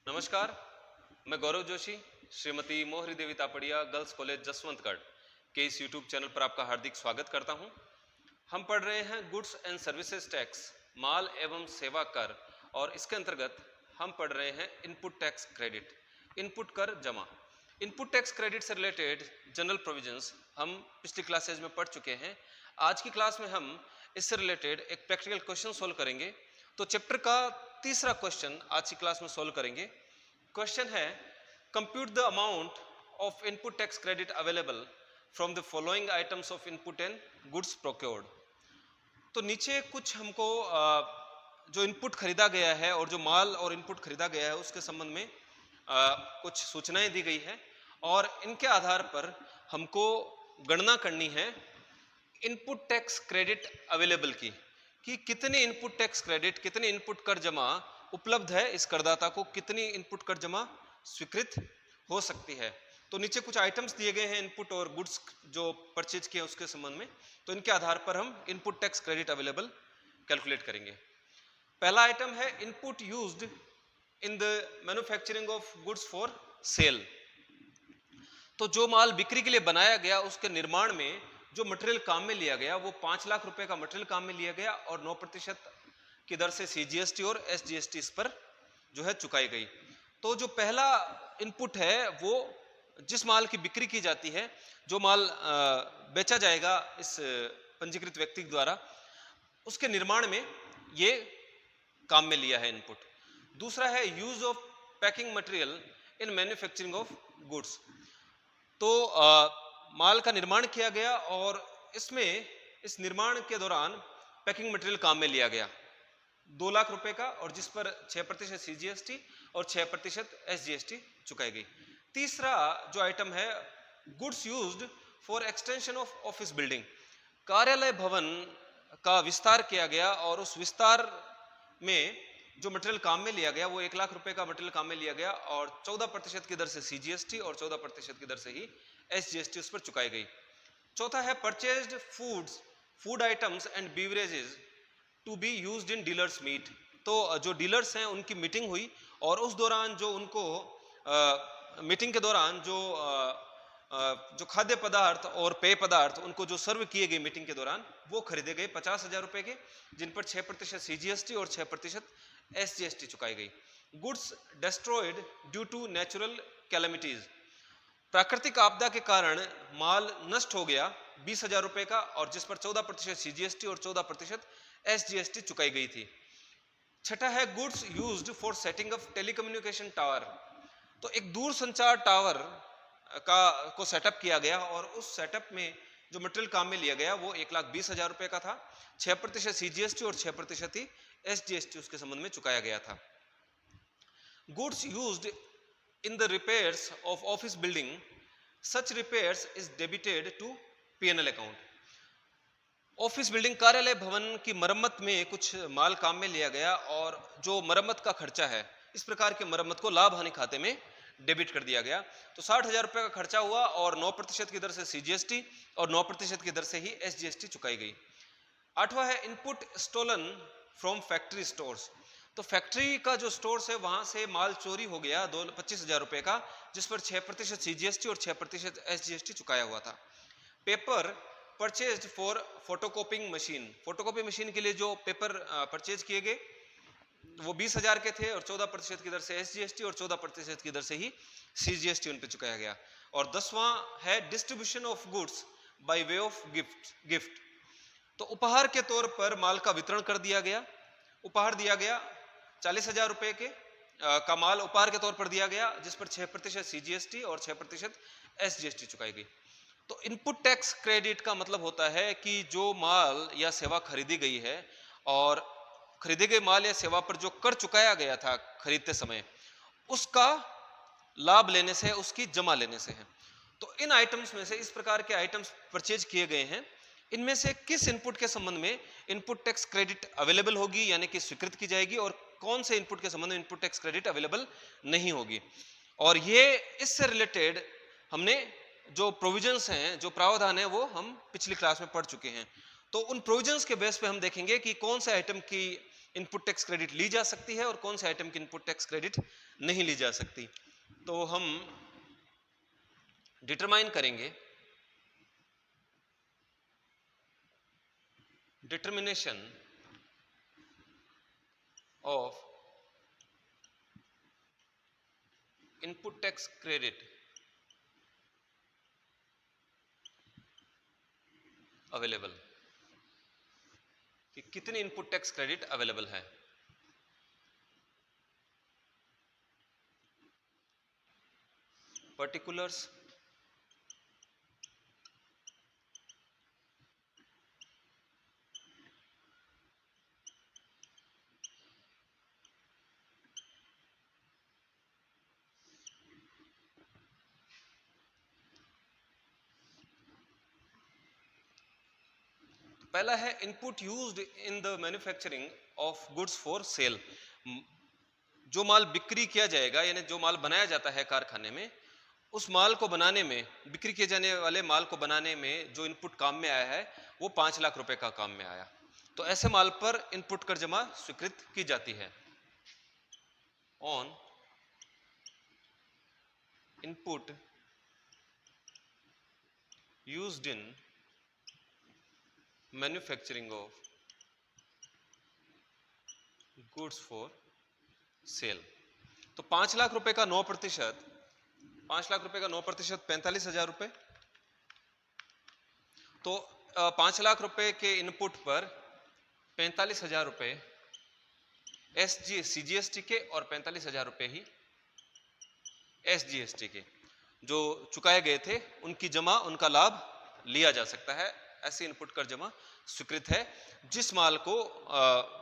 नमस्कार, मैं गौरव जोशी, श्रीमती मोहरी देवी तापड़िया गर्ल्स कॉलेज जसवंतगढ़ के इस यूट्यूब चैनल पर आपका हार्दिक स्वागत करता हूं। हम पढ़ रहे हैं गुड्स एंड सर्विसेज टैक्स, माल एवं सेवा कर, और इसके अंतर्गत हम पढ़ रहे हैं इनपुट टैक्स क्रेडिट, इनपुट कर जमा। इनपुट टैक्स क्रेडिट से रिलेटेड जनरल प्रोविजंस हम पिछली क्लासेज में पढ़ चुके हैं। आज की क्लास में हम इससे रिलेटेड एक प्रैक्टिकल क्वेश्चन सोल्व करेंगे। तो चैप्टर का तीसरा क्वेश्चन आज की क्लास में सोल्व करेंगे। क्वेश्चन है, compute the amount of input tax credit available from the following items of input and goods procured. तो नीचे कुछ हमको जो इनपुट खरीदा गया है और जो माल और इनपुट खरीदा गया है उसके संबंध में कुछ सूचनाएं दी गई है और इनके आधार पर हमको गणना करनी है इनपुट टैक्स क्रेडिट अवेलेबल की, कि कितनी इनपुट टैक्स क्रेडिट, कितनी इनपुट कर जमा उपलब्ध है इस करदाता को, कितनी इनपुट कर जमा स्वीकृत हो सकती है। तो नीचे कुछ आइटम्स दिए गए हैं इनपुट और गुड्स जो परचेज किए उसके संबंध में, तो इनके आधार पर हम input tax credit available calculate करेंगे। पहला आइटम है input used in the manufacturing of goods for sale. तो जो माल बिक्री के लिए बनाया गया उसके निर्माण में जो मटेरियल काम में लिया गया वो 5 लाख रुपए का मटेरियल काम में लिया गया और 9% की दर से सीजीएसटी और एसजीएसटी इस पर जो है चुकाई गई। तो जो पहला इनपुट है वो जिस माल की बिक्री की जाती है, जो माल बेचा जाएगा इस पंजीकृत व्यक्ति द्वारा, उसके निर्माण में ये काम में लिया है इनपुट। दूसरा है use of packing material in manufacturing of goods. तो माल का निर्माण किया गया और इसमें इस निर्माण के दौरान पैकिंग मटेरियल काम में लिया गया 2 लाख रुपए का, और जिस पर 6% सीजीएसटी और 6% एसजीएसटी चुकाई गई। तीसरा जो आइटम है goods used for extension of office building. कार्यालय भवन का विस्तार किया गया और उस विस्तार में जो मटेरियल काम में लिया गया वो 1 लाख रुपए का मटेरियल काम में लिया गया और 14% की दर से सीजीएसटी और 14% की दर से ही एसजीएसटी उस पर चुकाई गई। चौथा है purchased food items and beverages to be used in dealers meet. तो जो डीलर्स हैं उनकी मीटिंग हुई और उस दौरान जो उनको मीटिंग के दौरान जो खाद्य पदार्थ और पेय पदार्थ उनको जो सर्व किए गए मीटिंग के दौरान वो खरीदे गए 50,000 रुपए के, जिन पर 6% सीजीएसटी और 6% एसजीएसटी चुकाई गई। Goods destroyed due to natural calamities. प्राकृतिक आपदा के कारण माल नष्ट हो गया 20,000 रुपए का और जिस पर 14% सीजीएसटी और 14% एसजीएसटी चुकाई गई थी। छठा है goods used for setting up telecommunication tower. तो एक दूर संचार टावर को सेटअप किया गया और उस सेटअप में जो मटेरियल काम में लिया गया वो 1,20,000 रुपए का था। 6% सीजीएसटी और 6% ही एसजीएसटी उसके संबंध में चुकाया गया था। Goods used in the repairs of office building, such repairs is debited to P&L account। Office building कार्यालय भवन की मरम्मत में कुछ माल काम में लिया गया और जो मरम्मत का खर्चा है इस प्रकार के मरम्मत को लाभ हानि खाते में डेबिट कर दिया गया। तो 60,000 रुपए का खर्चा हुआ और 9% की दर से सीजीएसटी और 9% की दर से ही एसजीएसटी चुकाई गई। आठवां है input stolen from factory stores. तो फैक्ट्री का जो स्टोर्स है वहां से माल चोरी हो गया 25,000 रुपए का, जिस पर 6% सीजीएसटी और 6% एसजीएसटी चुकाया हुआ था। Paper purchased for photocopying machine. Photocopy machine के लिए जो पेपर परचेज किए गए वो 20,000 के थे और 14% की दर से एसजीएसटी और 14% की दर से ही सीजीएसटी उन पर चुकाया गया। और 10वां है distribution of goods by way of gift. तो उपहार के तौर पर माल का वितरण कर दिया गया। उपहार दिया गया 40,000 रुपए का माल उपहार के तौर पर दिया गया, जिस पर 6% सीजीएसटी और 6% एसजीएसटी चुकाई गई। तो इनपुट टैक्स क्रेडिट का मतलब होता है कि जो माल या सेवा खरीदी गई है और खरीदे गए माल या सेवा पर जो कर चुकाया गया था खरीदते समय, उसका लाभ लेने से, उसकी जमा लेने से है। तो इन आइटम्स में से, इस प्रकार के आइटम्स परचेज किए गए हैं, इनमें से किस इनपुट के संबंध में इनपुट टैक्स क्रेडिट अवेलेबल होगी यानी कि स्वीकृत की जाएगी और कौन से इनपुट के संबंध में इनपुट टैक्स क्रेडिट अवेलेबल नहीं होगी। और ये इससे रिलेटेड हमने जो प्रोविजंस हैं, जो प्रावधान है, वो हम पिछली क्लास में पढ़ चुके हैं। तो उन प्रोविजंस के बेस पे हम देखेंगे कि कौन से आइटम की इनपुट टैक्स क्रेडिट ली जा सकती है और कौन से आइटम की इनपुट टैक्स क्रेडिट नहीं ली जा सकती। तो हम डिटरमाइन करेंगे determination of input tax credit available, कि कितनी इनपुट टैक्स क्रेडिट अवेलेबल है। पर्टिकुलर्स पहला है input used in the manufacturing of goods for sale. जो माल बिक्री किया जाएगा, यानी जो माल बनाया जाता है कारखाने में, उस माल को बनाने में, बिक्री किए जाने वाले माल को बनाने में जो इनपुट काम में आया है वो 5 लाख रुपए का काम में आया। तो ऐसे माल पर इनपुट कर जमा स्वीकृत की जाती है। On input used in manufacturing of goods for sale. तो 5 लाख रुपए का 9%, 5 लाख रुपए का 9% 45,000 रुपए। तो 5 लाख रुपए के इनपुट पर 45,000 रुपए सीजीएसटी के और 45,000 रुपए ही एसजीएसटी के जो चुकाए गए थे, उनकी जमा, उनका लाभ लिया जा सकता है। ऐसे इनपुट कर जमा स्वीकृत है जिस माल को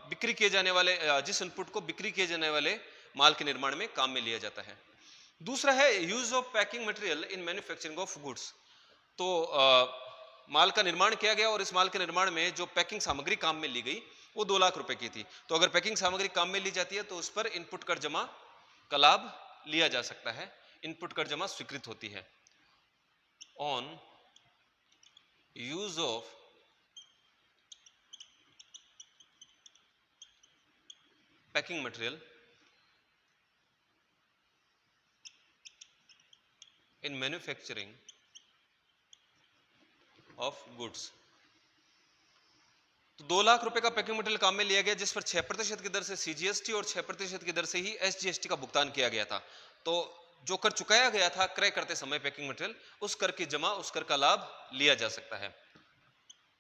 बिक्री किए जाने वाले, जिस इनपुट को बिक्री किए जाने वाले माल के निर्माण में काम में लिया जाता है। दूसरा है use of packing material in manufacturing of goods. तो माल का निर्माण किया गया और इस माल के निर्माण में जो पैकिंग सामग्री काम में ली गई वो 2 लाख रुपए की थी। तो अगर पैकिंग सामग्री काम में ली जाती है तो उस पर इनपुट कर जमा का लाभ लिया जा सकता है, इनपुट कर जमा स्वीकृत होती है। On use of packing material in manufacturing of goods. तो 2 लाख रुपए का पैकिंग मटेरियल काम में लिया गया जिस पर 6% की दर से सीजीएसटी और 6% की दर से ही एसजीएसटी का भुगतान किया गया था। तो जो कर चुकाया गया था क्रय करते समय पैकिंग मटेरियल, उस कर की जमा, उस कर का लाभ लिया जा सकता है।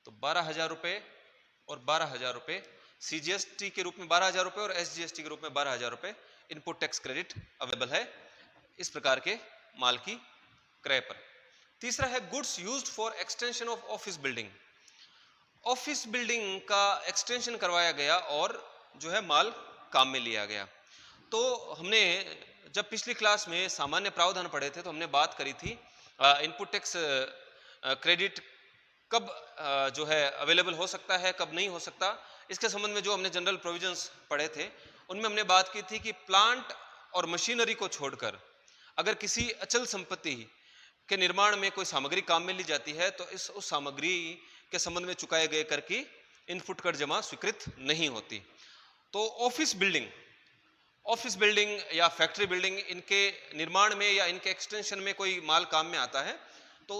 तो 12,000 रुपए और 12,000 रुपए सीजीएसटी के रूप में 12,000 रुपए और एसजीएसटी के रूप में 12,000 रुपए इनपुट टैक्स क्रेडिट अवेलेबल है इस प्रकार के माल की क्रय पर। तीसरा है goods used for extension of office building. Office building का एक्सटेंशन करवाया गया और जो है माल काम में लिया गया। तो हमने जब पिछली क्लास में सामान्य प्रावधान पढ़े थे तो हमने बात करी थी इनपुट टैक्स क्रेडिट कब जो है अवेलेबल हो सकता है, कब नहीं हो सकता। इसके संबंध में जो हमने जनरल प्रोविजंस पढ़े थे उनमें हमने बात की थी कि प्लांट और मशीनरी को छोड़कर अगर किसी अचल संपत्ति के निर्माण में कोई सामग्री काम में ली जाती है तो उस सामग्री के संबंध में चुकाए गए कर की इनपुट कर जमा स्वीकृत नहीं होती। तो ऑफिस बिल्डिंग या फैक्ट्री बिल्डिंग, इनके निर्माण में या इनके एक्सटेंशन में कोई माल काम में आता है तो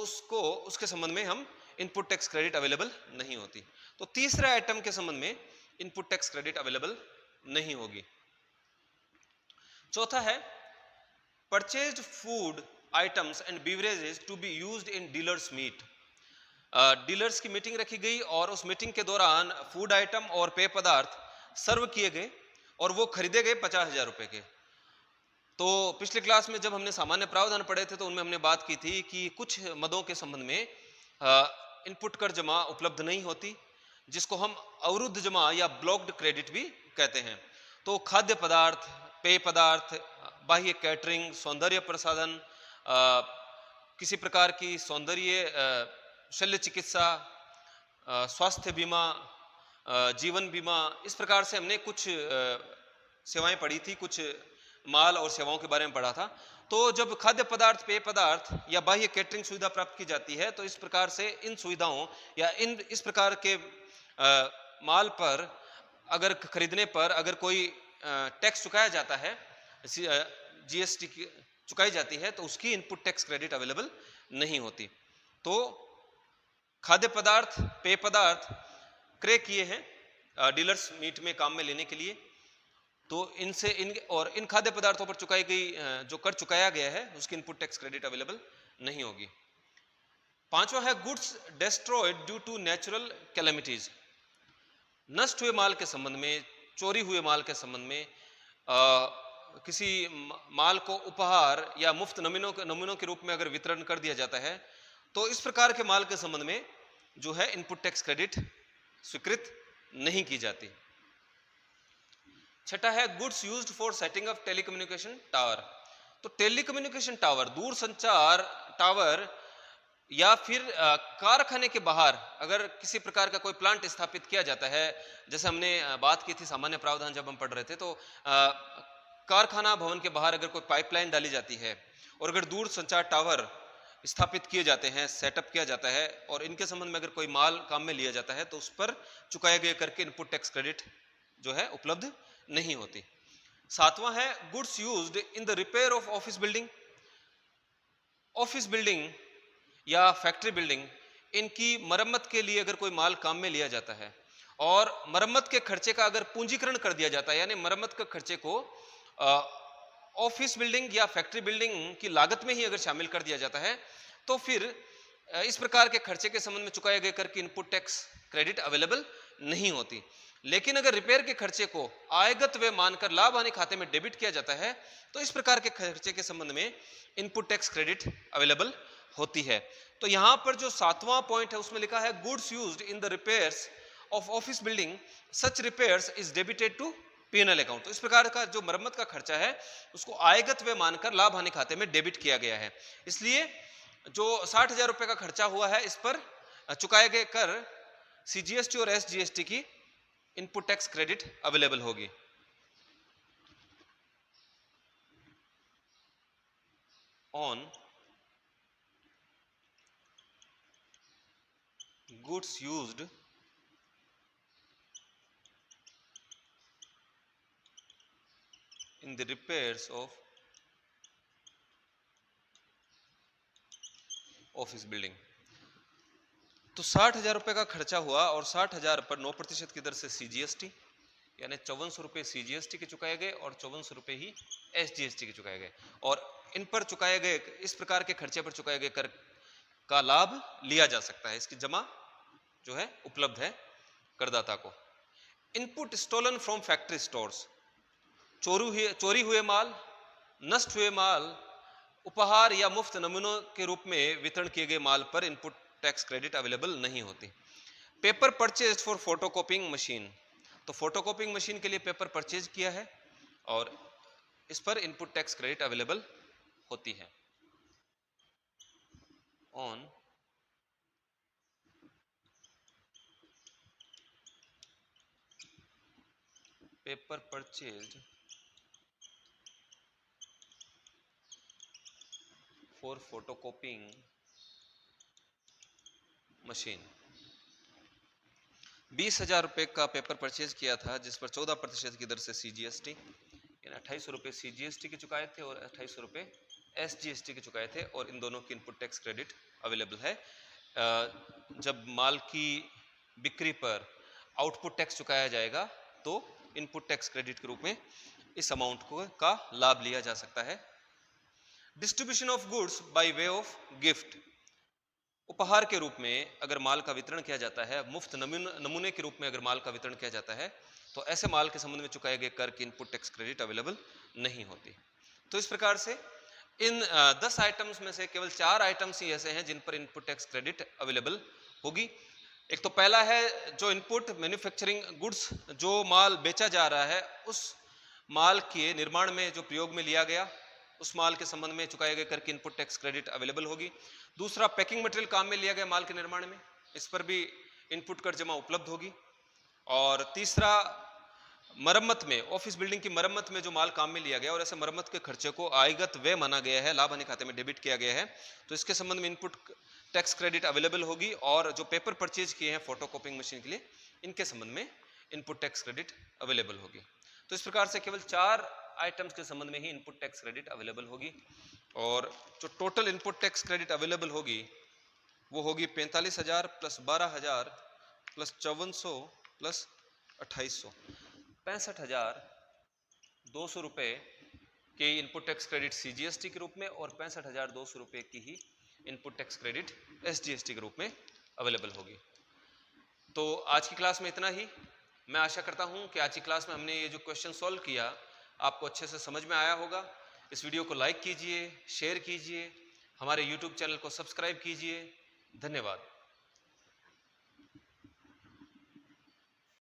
उसके संबंध में हम इनपुट टैक्स क्रेडिट अवेलेबल नहीं होती। तो तीसरे आइटम के संबंध में इनपुट टैक्स क्रेडिट अवेलेबल नहीं होगी। चौथा है purchased food items and beverages to be used in dealers meet. Dealers की मीटिंग रखी गई और उस मीटिंग के दौरान फूड आइटम और पेय पदार्थ सर्व किए गए और वो खरीदे गए 50,000 रुपए के। तो पिछले क्लास में जब हमने सामान्य प्रावधान पढ़े थे तो उनमें हमने बात की थी कि कुछ मदों के संबंध में इनपुट कर जमा उपलब्ध नहीं होती, जिसको हम अवरुद्ध जमा या ब्लॉक्ड क्रेडिट भी कहते हैं। तो खाद्य पदार्थ, पेय पदार्थ, बाह्य कैटरिंग, सौंदर्य प्रसाधन, किसी प्रकार की सौंदर्य शल्य चिकित्सा, स्वास्थ्य बीमा, जीवन बीमा, इस प्रकार से हमने कुछ सेवाएं पढ़ी थी, कुछ माल और सेवाओं के बारे में पढ़ा था। तो जब खाद्य पदार्थ, पेय पदार्थ या बाह्य कैटरिंग सुविधा प्राप्त की जाती है तो इस प्रकार से इन सुविधाओं या इस प्रकार के माल पर अगर खरीदने पर अगर कोई टैक्स चुकाया जाता है, जीएसटी चुकाई जाती है, तो उसकी इनपुट टैक्स क्रेडिट अवेलेबल नहीं होती। तो खाद्य पदार्थ, पेय पदार्थ क्रय किए हैं डीलर्स मीट में काम में लेने के लिए, तो इनसे इन खाद्य पदार्थों पर चुकाई गई जो कर चुकाया गया है उसकी इनपुट टैक्स क्रेडिट अवेलेबल नहीं होगी। पांचवा है goods destroyed due to natural calamities. नष्ट हुए माल के संबंध में, चोरी हुए माल के संबंध में किसी माल को उपहार या मुफ्त नमूनों के रूप में अगर वितरण कर दिया जाता है, तो इस प्रकार के माल के संबंध में जो है इनपुट टैक्स क्रेडिट स्वीकृत नहीं की जाती। छठा है goods used for setting of telecommunication tower. तो टेलीकम्युनिकेशन टावर, दूर संचार टावर या फिर कारखाने के बाहर अगर किसी प्रकार का कोई प्लांट स्थापित किया जाता है, जैसे हमने बात की थी सामान्य प्रावधान जब हम पढ़ रहे थे, तो कारखाना भवन के बाहर अगर कोई पाइपलाइन डाली जाती है और अगर दूर संचार टावर स्थापित किए जाते हैं, सेटअप किया जाता है और इनके संबंध में अगर कोई माल काम में लिया जाता है, तो उस पर चुकाए गए कर के इनपुट टैक्स क्रेडिट जो है उपलब्ध नहीं होती। सातवां है goods used in the repair of office building. Office building या फैक्ट्री बिल्डिंग, इनकी मरम्मत के लिए अगर कोई माल काम में लिया जाता है और मरम्मत के खर्चे का अगर पूंजीकरण कर दिया जाता है, यानी मरम्मत के खर्चे को ऑफिस बिल्डिंग या फैक्ट्री बिल्डिंग की लागत में ही अगर शामिल कर दिया जाता है, तो फिर इस प्रकार के खर्चे के संबंध में चुकाए गए कर की इनपुट टैक्स क्रेडिट अवेलेबल नहीं होती। लेकिन अगर रिपेयर के खर्चे को आयगत व्यय मानकर लाभ हानि खाते में डेबिट किया जाता है, तो इस प्रकार के खर्चे के संबंध में इनपुट टैक्स क्रेडिट अवेलेबल होती है। तो यहां पर जो सातवां पॉइंट है उसमें लिखा है goods used in the repairs of office building, such repairs is debited to PNL account. तो इस प्रकार का जो मरम्मत का खर्चा है उसको आयगत व्यय मानकर लाभ हानि खाते में डेबिट किया गया है। इसलिए जो 60,000 रुपए का खर्चा हुआ है, इस पर चुकाए गए कर सीजीएसटी और एसजीएसटी की इनपुट टैक्स क्रेडिट अवेलेबल होगी। On goods used in the repairs of office building. तो 60,000 रुपए का खर्चा हुआ और 60,000 पर 9% की दर से सीजीएसटी, यानी 5400 रुपए सीजीएसटी के चुकाए गए और 5400 रुपए ही एसजीएसटी के चुकाए गए, और इन पर चुकाए गए, इस प्रकार के खर्चे पर चुकाए गए कर का लाभ लिया जा सकता है, इसकी जमा जो है उपलब्ध है करदाता को। Input stolen from factory stores. चोरी हुए माल, नष्ट हुए माल, उपहार या मुफ्त नमूनों के रूप में वितरण किए गए माल पर इनपुट टैक्स क्रेडिट अवेलेबल नहीं होती। Paper purchase for photocopying machine. तो फोटोकॉपिंग मशीन के लिए पेपर परचेज किया है और इस पर इनपुट टैक्स क्रेडिट अवेलेबल होती है। On paper purchase for photocopying machine. 20,000 रुपए का पेपर परचेज किया था जिस पर 14% की दर से सीजीएसटी, यानी 2800 रुपए सीजीएसटी के चुकाए थे और 2800 रुपए एसजीएसटी के चुकाए थे, और इन दोनों की इनपुट टैक्स क्रेडिट अवेलेबल है। जब माल की बिक्री पर आउटपुट टैक्स चुकाया जाएगा तो इनपुट टैक्स क्रेडिट के रूप में इस अमाउंट का लाभ लिया जा सकता है। Distribution of goods by way of gift. उपहार के रूप में अगर माल का वितरण किया जाता है, मुफ्त नमूने के रूप में अगर माल का वितरण किया जाता है, तो ऐसे माल के संबंध में चुकाए गए कर की इनपुट टैक्स क्रेडिट अवेलेबल नहीं होती। तो इस प्रकार से इन 10 आइटम्स में से केवल 4 आइटम्स ही ऐसे हैं जिन पर इनपुट टैक्स क्रेडिट अवेलेबल होगी। एक तो पहला है जो इनपुट मैन्युफैक्चरिंग गुड्स, जो माल बेचा जा रहा है उस माल के निर्माण में जो प्रयोग में लिया गया उस माल के संबंध में चुकाए गए कर की इनपुट टैक्स क्रेडिट अवेलेबल होगी। दूसरा, पैकिंग मटेरियल काम में लिया गया माल के निर्माण में, इस पर भी इनपुट कर जमा उपलब्ध होगी। और तीसरा, मरम्मत में, ऑफिस बिल्डिंग की मरम्मत में जो माल काम में लिया गया और ऐसे मरम्मत के खर्चे को आयगत व्यय माना गया है, लाभ हानि खाते में डेबिट किया गया है, तो इसके संबंध में इनपुट टैक्स क्रेडिट अवेलेबल होगी। और जो पेपर परचेज किए हैं फोटोकॉपिंग मशीन के लिए, इनके संबंध में इनपुट टैक्स क्रेडिट अवेलेबल होगी। तो इस प्रकार से केवल 4 आइटम्स के संबंध में ही इनपुट टैक्स क्रेडिट अवेलेबल होगी और जो total input tax credit available होगी वो होगी 45,000 प्लस 12,000 प्लस 5400 प्लस 2800, 65,200 रुपये के इनपुट टैक्स क्रेडिट CGST के रूप में और 65,200 रुपये की ही इनपुट टैक्स क्रेडिट SGST के रूप में अवेलेबल होगी। तो आज की क्लास में इतना ही। मैं आशा करता हूं कि आज की क्लास में हमने ये जो क्वेश्चन सॉल्व किया आपको अच्छे से समझ में आया होगा। इस वीडियो को लाइक कीजिए, शेयर कीजिए, हमारे YouTube चैनल को सब्सक्राइब कीजिए। धन्यवाद।